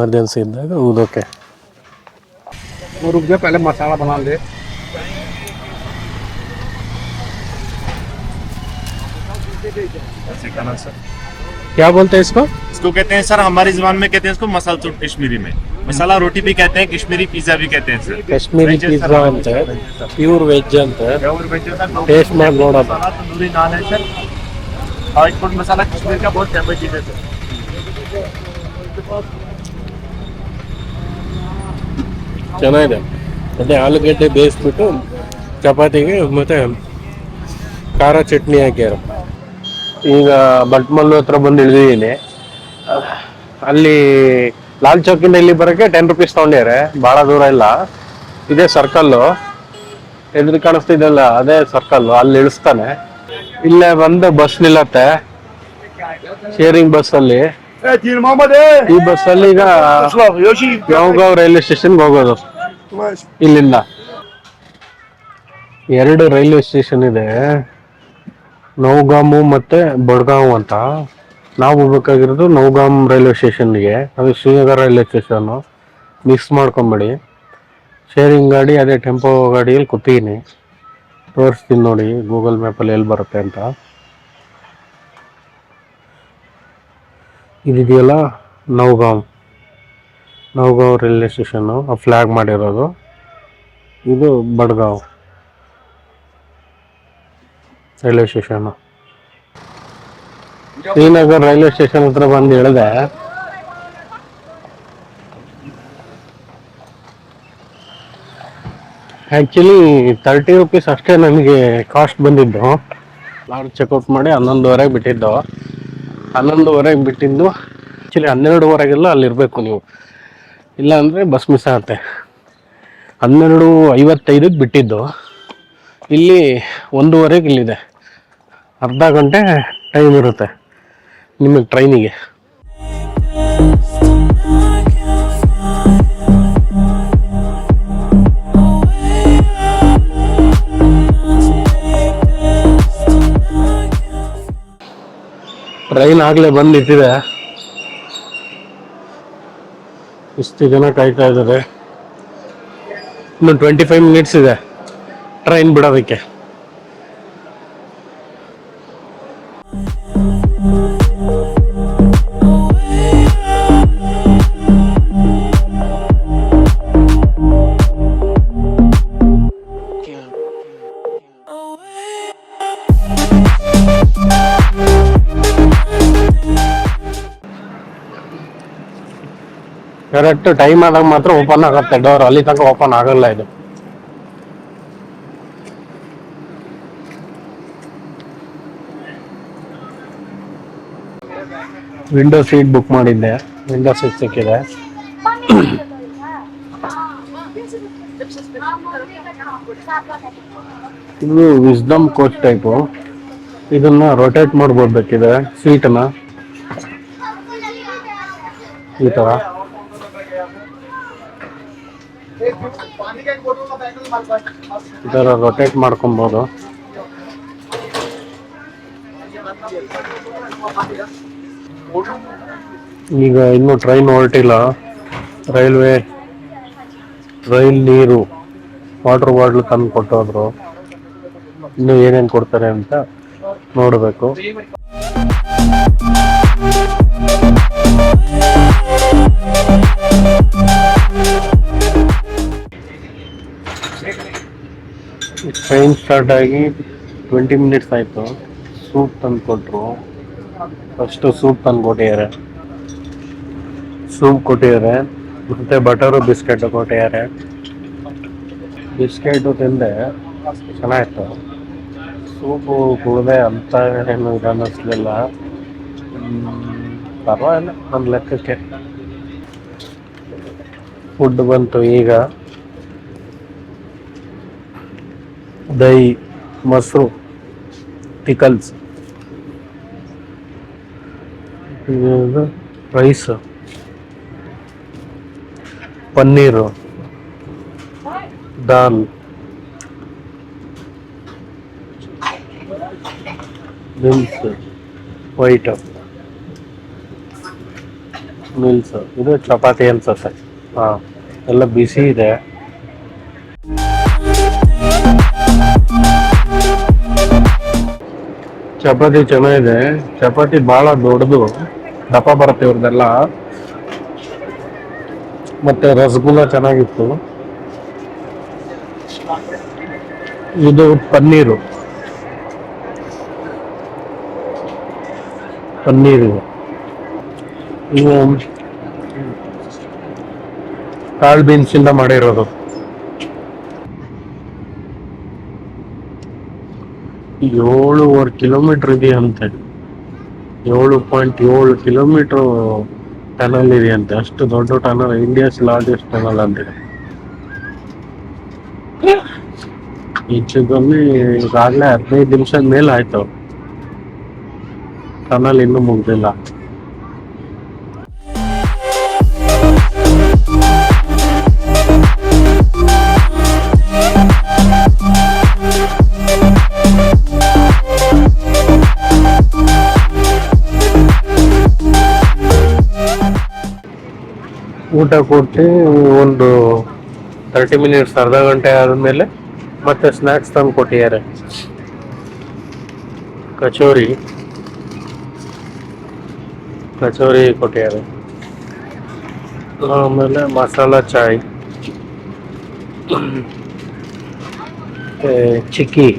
Emergency ಇದ್ದಾಗ ಊದೋಕೆ. रुक जा, पहले मसाला बना ले. सर क्या बोलते हैं इसको? इसको कहते हैं सर, हमारी जुबान में कहते हैं इसको मसाला चूट कश्मीरी में. मसाला रोटी भी कहते हैं, कश्मीरी पिज्जा भी कहते हैं सर. ಕಾಶ್ಮೀರಿ ಪಿಜ್ಜಾ ಅಂತ, ಪ್ಯೂರ್ ವೆಜ್ ಅಂತ. ಟೇಸ್ಟ್ ಮಾಡಿ ನೋಡೋಣ. तंदूरी नान है सर, और एक फूड मसाला कश्मीर का बहुत फेमस चीज है सर. ಚೆನ್ನಾಗಿದೆ. ಅದೇ ಆಲೂಗಡ್ಡೆ ಬೇಯಿಸ್ಬಿಟ್ಟು ಚಪಾತಿಗೆ ಮತ್ತೆ ಖಾರ ಚಟ್ನಿ ಹಾಕ್ಯಾರ. ಈಗ ಬಟ್ಮಲ್ಲು ಹತ್ರ ಬಂದು ಇಳಿದಿದ್ದೀನಿ. ಅಲ್ಲಿ ಲಾಲ್ ಚೌಕಿಂದ ಇಲ್ಲಿ ಬರೋಕ್ಕೆ 10 ರೂಪೀಸ್ ತೊಗೊಂಡ್ಯಾರೆ. ಭಾಳ ದೂರ ಇಲ್ಲ. ಇದೇ ಸರ್ಕಲ್ಲು, ಎದುರು ಕಾಣಿಸ್ತಿದ್ದಲ್ಲ ಅದೇ ಸರ್ಕಲ್ಲು. ಅಲ್ಲಿ ಇಳಿಸ್ತಾನೆ. ಇಲ್ಲೇ ಬಂದು ಬಸ್ ನಿಲ್ಲತ್ತೆ, ಶೇರಿಂಗ್ ಬಸ್ಸಲ್ಲಿ. ಈ ಬಸ್ಸಲ್ಲಿ ಈಗ ಗಾಂವ್ ರೈಲ್ವೆ ಸ್ಟೇಷನ್ಗೆ ಹೋಗೋದು. ಇಲ್ಲಿಂದ 2 ರೈಲ್ವೆ ಸ್ಟೇಷನ್ ಇದೆ, ನೌಗಾಮು ಮತ್ತೆ ಬಡ್ಗಾಂವ್ ಅಂತ. ನಾವು ಹೋಗ್ಬೇಕಾಗಿರೋದು ನೌಗಾಮ್ ರೈಲ್ವೆ ಸ್ಟೇಷನ್ಗೆ, ಅದು ಶ್ರೀನಗರ ರೈಲ್ವೆ ಸ್ಟೇಷನ್ನು. ಮಿಕ್ಸ್ ಮಾಡ್ಕೊಂಬೇಡಿ. ಶೇರಿಂಗ್ ಗಾಡಿ ಅದೇ ಟೆಂಪೋ ಗಾಡಿಯಲ್ಲಿ ಕೂತೀನಿ. ತೋರಿಸ್ತೀನಿ ನೋಡಿ ಗೂಗಲ್ ಮ್ಯಾಪಲ್ಲಿ ಎಲ್ಲಿ ಬರುತ್ತೆ ಅಂತ. ಇದಿದೆಯಲ್ಲ ನೌಗಾಮ್ ರೈಲ್ವೆ ಸ್ಟೇಷನ್ನು, ಆ ಫ್ಲ್ಯಾಗ್ ಮಾಡಿರೋದು. ಇದು Budgam railway station. Srinagar railway station ಹತ್ರ ಬಂದು ಇಳಿದೆ. ಆ್ಯಕ್ಚುಲಿ 30 ರೂಪೀಸ್ ಅಷ್ಟೇ ನನಗೆ ಕಾಸ್ಟ್ ಬಂದಿದ್ದು. ನಾನು ಚೆಕ್ಔಟ್ ಮಾಡಿ 11:30 ಬಿಟ್ಟಿದ್ದು. 11:30 ಬಿಟ್ಟಿದ್ದು ಆ್ಯಕ್ಚುಲಿ 12:30 ಅಲ್ಲಿರಬೇಕು ನೀವು, ಇಲ್ಲ ಅಂದರೆ ಬಸ್ ಮಿಸ್ ಆಗುತ್ತೆ. 12:55 ಬಿಟ್ಟಿದ್ದು. ಇಲ್ಲಿ 1:15 ಇಲ್ಲಿದೆ. ಅರ್ಧ ಗಂಟೆ ಟೈಮ್ ಇರುತ್ತೆ ನಿಮಗೆ ಟ್ರೈನಿಗೆ. ಟ್ರೈನ್ ಆಗಲೇ ಬಂದು ನಿಂತಿದೆ. ಇಷ್ಟು ಜನ ಕಾಯ್ತಾ ಇದ್ದಾರೆ. ಇನ್ನು 25 ಮಿನಿಟ್ಸ್ ಇದೆ ಟ್ರೈನ್ ಬಿಡೋದಕ್ಕೆ. ಕರೆಕ್ಟ್ ಟೈಮ್ ಆದಾಗ ಮಾತ್ರ ಓಪನ್ ಆಗುತ್ತೆ ಡೋರ್, ಅಲ್ಲಿ ತನಕ ಓಪನ್ ಆಗಲ್ಲ ಇದು. ವಿಂಡೋ ಸೀಟ್ ಬುಕ್ ಮಾಡಿದ್ದೆ, ವಿಂಡೋ ಸೀಟ್ ಸಿಕ್ಕಿದೆ. ಇದು ವಿಸ್ಡಮ್ ಕೋಚ್ ಟೈಪು. ಇದನ್ನ ರೊಟೇಟ್ ಮಾಡ್ಬೋದು ಬೇಕಿದೆ ಸೀಟನ್ನ ಈ ಥರ. ಈ ಥರ ರೊಟೇಟ್ ಮಾಡ್ಕೊಬೋದು. ಈಗ ಇನ್ನೂ ಟ್ರೈನ್ ಹೊರಟಿಲ್ಲ. ರೈಲ್ ನೀರು ವಾಟರ್ ಬಾಟ್ಲ್ ತಂದು ಕೊಟ್ಟೋದ್ರು. ಇನ್ನು ಏನೇನು ಕೊಡ್ತಾರೆ ಅಂತ ನೋಡಬೇಕು. ಟ್ರೈನ್ ಸ್ಟಾರ್ಟ್ ಆಗಿ 20 ಮಿನಿಟ್ಸ್ ಆಯಿತು. ಸೂಪ್ ತಂದು ಕೊಟ್ಟರು. ಫಸ್ಟು ಸೂಪ್ ತಂದು ಕೊಟ್ಟಿದ್ದಾರೆ. ಮತ್ತು ಬಟರು ಬಿಸ್ಕೆಟು ಕೊಟ್ಟಿದ್ದಾರೆ. ಬಿಸ್ಕೆಟು ತಿಂದೆ, ಚೆನ್ನಾಗಿತ್ತು. ಸೂಪು ಕುಡಿದೆ ಅಂತ ಏನು ಇದು ಅನ್ನಿಸ್ಲಿಲ್ಲ. ಪರವಾಗಿಲ್ಲ ನನ್ನ ಲೆಕ್ಕಕ್ಕೆ. ಫುಡ್ ಬಂತು ಈಗ. ದಹಿ, ಮೊಸರು, ಪಿಕಲ್ಸ್, ರೈಸ್, ಪನ್ನೀರು, ದಾಲ್, ಬೀನ್ಸ್, ವೈಟ್, ಮೀಲ್ಸ್ ಇದು ಚಪಾತಿ ಅನ್ಸುತ್ತೆ. ಹಾ, ಎಲ್ಲ ಬಿಸಿ ಇದೆ. ಚಪಾತಿ ಚೆನ್ನಾಗಿದೆ. ಚಪಾತಿ ಬಹಳ ದೊಡ್ಡದು, ದಪ್ಪ ಬರುತ್ತೆ ಇವ್ರದೆಲ್ಲ. ಮತ್ತೆ ರಸಗುಲ್ಲ ಚೆನ್ನಾಗಿತ್ತು. ಇದು ಪನ್ನೀರು ಪನ್ನೀರ್ ಇದೆ. ಇವು ಕಾಳು ಬೀನ್ಸ್ ಇಂದ ಮಾಡಿರೋದು. 7.5 ಕಿಲೋಮೀಟರ್ ಇದೆಯಂತೆ. 7.7 ಕಿಲೋಮೀಟರ್ ಟನಲ್ ಇದೆಯಂತೆ. ಅಷ್ಟು ದೊಡ್ಡ ಟನಲ್, ಇಂಡಿಯಾಸ್ ಲಾರ್ಜೆಸ್ಟ್ ಟನಲ್ ಅಂತಿದೆ. ಹೆಚ್ಚು ಕಮ್ಮಿ ಈಗಾಗಲೇ 15 ನಿಮಿಷದ ಮೇಲೆ ಆಯ್ತು. ಟನಲ್ ಇನ್ನೂ ಮುಗ್ದಿಲ್ಲ. ಊಟ ಕೊಟ್ಟು ಒಂದು 30 ಮಿನಿಟ್ಸ್, ಅರ್ಧ ಗಂಟೆ ಆದಮೇಲೆ ಮತ್ತೆ ಸ್ನ್ಯಾಕ್ಸ್ ತಂದು ಕೊಟ್ಟಿದ್ದಾರೆ. ಕಚೋರಿ ಕೊಟ್ಟಿದ್ದಾರೆ. ಆಮೇಲೆ ಮಸಾಲಾ ಚಾಯ್, ಮತ್ತೆ ಚಿಕ್ಕಿ,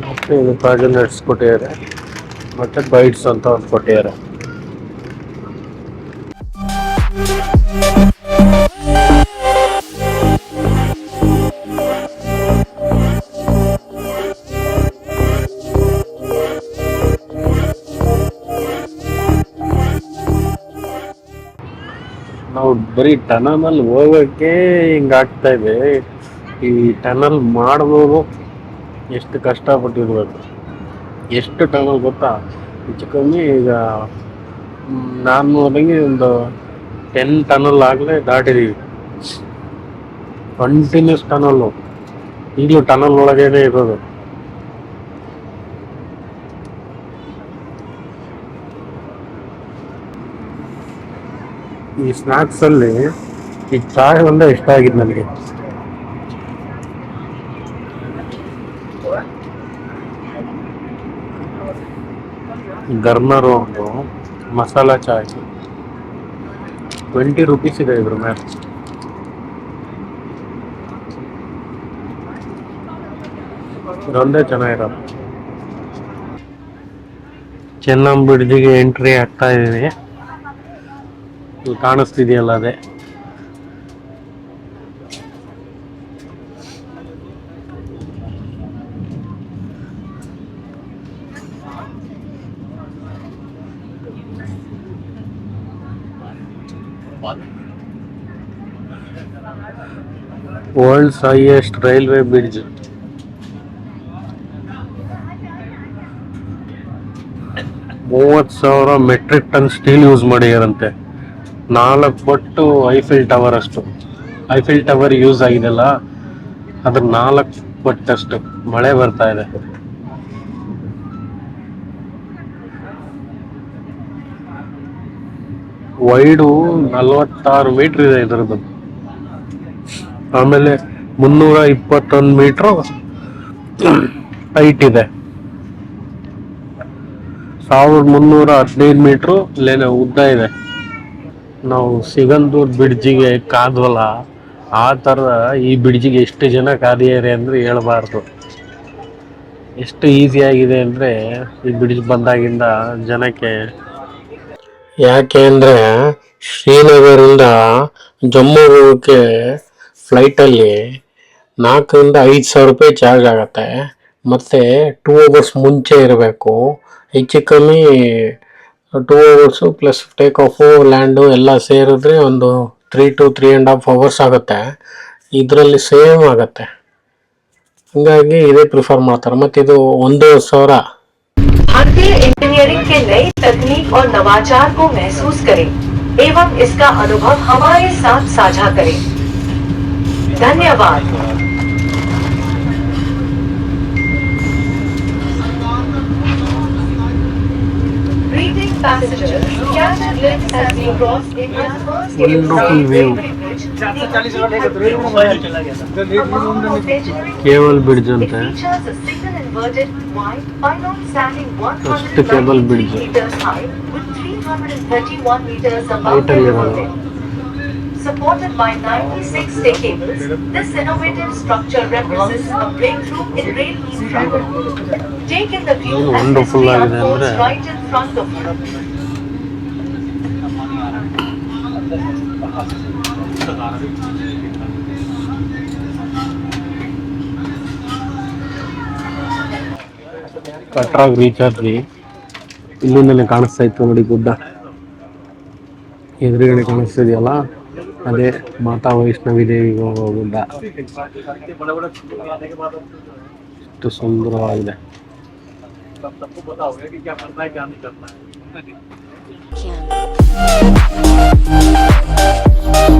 ಮತ್ತೆ ಇದು ಕಾಜು ನಟ್ಸ್ ಕೊಟ್ಟಿದ್ದಾರೆ. ಮತ್ತೆ ಬೈಟ್ಸ್ ಅಂತ ಒಂದು ಕೊಟ್ಟಿದ್ದಾರೆ. ನಾವು ಬರೀ ಟನಲ್ ಹೋಗೋಕ್ಕೆ ಹಿಂಗಾಗ್ತಾ ಇದೆ. ಈ ಟನಲ್ ಮಾಡೋದು ಎಷ್ಟು ಕಷ್ಟಪಟ್ಟಿರ್ಬೇಕು. ಎಷ್ಟು ಟನಲ್ ಗೊತ್ತಾ? ಹೆಚ್ಚು ಕಮ್ಮಿ ಈಗ ನಾನು ನೋಡಿದಂಗೆ ಒಂದು 10 ಟನಲ್ ಆಗಲೇ ದಾಟಿದೀವಿ. ಕಂಟಿನ್ಯೂಸ್ ಟನಲ್ಲು, ಈಗಲೂ ಟನಲ್ ಒಳಗೇನೆ ಇರೋದು. ಈ ಸ್ನ್ಯಾಕ್ಸ್ ಅಲ್ಲಿ ಈ ಚಾಯ್ ಒಂದೇ ಇಷ್ಟ ಆಗಿದ್ದು ನನಗೆ. ಗರ್ಮರು ಒಂದು ಮಸಾಲಾ ಚಾಯ್ 20 ರೂಪೀಸ್ ಇದೆ ಇದ್ರ ಮೇಲೆ. ಇದೊಂದೇ ಚೆನ್ನಾಗಿರೋದು. ಚೆನ್ನಂ ಬ್ರಿಡ್ಜಿಗೆ ಎಂಟ್ರಿ ಆಗ್ತಾ ಇದೀವಿ. ಕಾಣಿಸ್ತಿದೆಯಲ್ಲ ಅದೇ. World's highest railway bridge. ಮೂವತ್ತು ಸಾವಿರ ಮೆಟ್ರಿಕ್ ಟನ್ ಸ್ಟೀಲ್ ಯೂಸ್ ಮಾಡಿದಾರಂತೆ. 4 ಪಟ್ಟು ಐಫಿಲ್ ಟವರ್ ಅಷ್ಟು. ಐಫಿಲ್ ಟವರ್ ಯೂಸ್ ಆಗಿದೆಲ್ಲ, ಅದ್ರ 4 ಪಟ್ಟಷ್ಟು ಮಳೆ ಬರ್ತಾ ಇದೆ. ವೈಡು 46 ಮೀಟರ್ ಇದೆ ಇದರದ್ದು. ಆಮೇಲೆ 321 ಮೀಟರ್ ಹೈಟ್ ಇದೆ. 1315 ಮೀಟರ್ ಉದ್ದ ಇದೆ. ನಾವು ಸಿಗಂದೂರ್ ಬ್ರಿಡ್ಜಿಗೆ ಕಾದ್ವಲ್ಲ, ಆ ಥರ ಈ ಬ್ರಿಡ್ಜಿಗೆ ಎಷ್ಟು ಜನ ಕಾದಿದ್ದಾರೆ ಅಂದರೆ ಹೇಳ್ಬಾರ್ದು. ಎಷ್ಟು ಈಸಿ ಆಗಿದೆ ಅಂದರೆ ಈ ಬ್ರಿಡ್ಜ್ ಬಂದಾಗಿಂದ ಜನಕ್ಕೆ. ಯಾಕೆ ಅಂದರೆ ಶ್ರೀನಗರಿಂದ ಜಮ್ಮು ಹೋಗೋಕ್ಕೆ ಫ್ಲೈಟಲ್ಲಿ 4 ರಿಂದ 5 ಸಾವಿರ ರೂಪಾಯಿ ಚಾರ್ಜ್ ಆಗುತ್ತೆ. ಮತ್ತು 2 ಅವರ್ಸ್ ಮುಂಚೆ ಇರಬೇಕು. ಹೆಚ್ಚು ಕಮ್ಮಿ 2 hours plus take off land ಎಲ್ಲ ಸೇರಿದ್ರೆ ಒಂದು 3 to 3.5 ಅವರ್ಸ್ ಆಗುತ್ತೆ. ಇದರಲ್ಲಿ ಸೇಮ್ ಆಗುತ್ತೆ. ಹಂಗಾಗಿ ಇದೇ ಪ್ರಿಫರ್ ಮಾಡ್ತಾರೆ. ಮತ್ತು ಇದು 1,000. भारतीय इंजीनियरिंग के नई तकनीक और नवाचार को महसूस करें एवं इसका अनुभव हमारे साथ साझा करें. धन्यवाद. Breathing passengers, captain lift has been crossed in the first Wonderful view. Cable bridge It ante. features a single inverted wide pylon standing First cable 193 bridge. meters high with 331 meters above Height the ಅಲ್ಲಿ river ಇರೋದು. level. Supported by 96 stay cables, this innovative structure represents a breakthrough in rail infra. Take in the view ಏನು as wonderful history ಆಗಿದೆ unfolds ಅಂದ್ರೆ. right in front of you. ಕಟ್ರಾಗ್ reach ಆದ್ವಿ. ಇಲ್ಲಿಂದಲೇ ಕಾಣಿಸ್ತಾ ಇತ್ತು ನೋಡಿ ಗುಡ್ಡ, ಎದುರುಗಡೆ ಕಾಣಿಸ್ತಿದೆಯಲ್ಲ ಅದೇ ಮಾತಾ ವೈಷ್ಣವಿ ದೇವಿಗೆ ಹೋಗೋ ಗುಡ್ಡ. ಎಷ್ಟು ಸುಂದರವಾಗಿದೆ. Can.